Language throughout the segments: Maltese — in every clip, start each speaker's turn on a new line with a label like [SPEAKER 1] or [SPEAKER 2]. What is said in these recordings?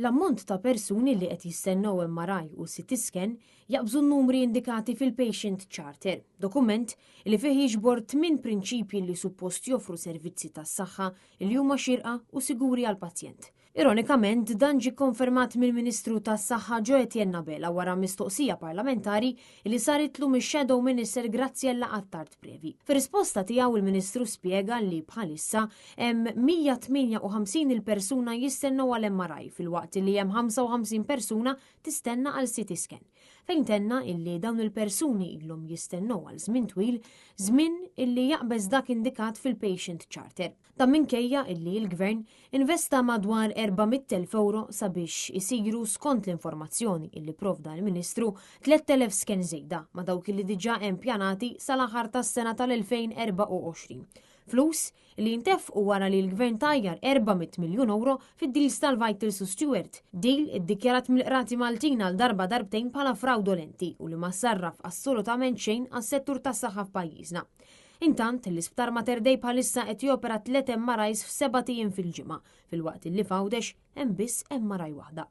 [SPEAKER 1] L-ammont ta' persuni li qed jistennew MRI u CT scan jaqbżu n-numri indikati fil-Patient Charter, dokument li fih jiġbor 8 prinċipji li suppost joffru servizzi tas-saħħa li huma xirqa u siguri għall-pazjent. Ironikament, dan ġie konfermat mill-Ministru tas-Saħħa Joe Etienne Nabela wara mistoqsija parlamentari li saritlu mix-Shadow Minister Graziella Attard Previ. Fir-risposta tiegħu il-Ministru spjega li bħalissa hemm 158 il-persuna jistennew għal MRI fil-waqt li hemm 55 persuna tistenna għal CT scan. Fejn tenna illi dawn il-persuni ilhom jistennew għal żmien twil, żmien illi jaqbeż dak indikat fil-Patient Charter. Ta' minkejja illi l-Gvern investa madwar 400,000 euro sabiex isiru skont l-informazzjoni illi provda l-Ministru 3,000 scan żejda ma' dawk illi diġà hemm pjanati sal-aħħar tas-sena tal-2024. Flus li jintefqu wara li l-Gvern tajjar 400 miljun euro fid-deals tal-Vitals u Stewart. Deal iddikjarat mill-qrati Maltin għal darba darbtejn bħala fraudolenti u li ma sarraf assolutament xejn għas-settur tas-saħħa f'pajjiżna. Intant, l-Isptar Mater Dei bħalissa qed jopera 3 MRIs f'7 ijiem fil-ġimgħa, fil-waqt li f'Għawdex hemm biss MRI waħda.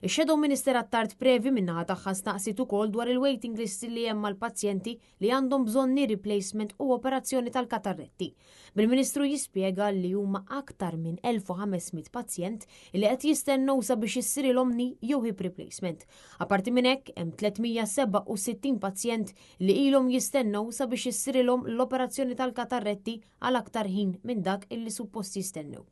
[SPEAKER 1] Ix-Shadow Minister Attard Previ minnaħa tagħha staqsit ukoll dwar il-waiting list li hemm mal-pazjenti li għandhom bżonn knee replacement u operazzjoni tal-katarretti. Bil-Ministru jispjega li huma aktar minn 1500 pazjent li qed jistennew sabiex issirilhom knee jew hip replacement. Apparti minn hekk hemm 367 pazjent li ilhom jistennew sabiex issirilhom l-operazzjoni tal-katarretti għal aktar ħin minn dak illi suppost jistennew.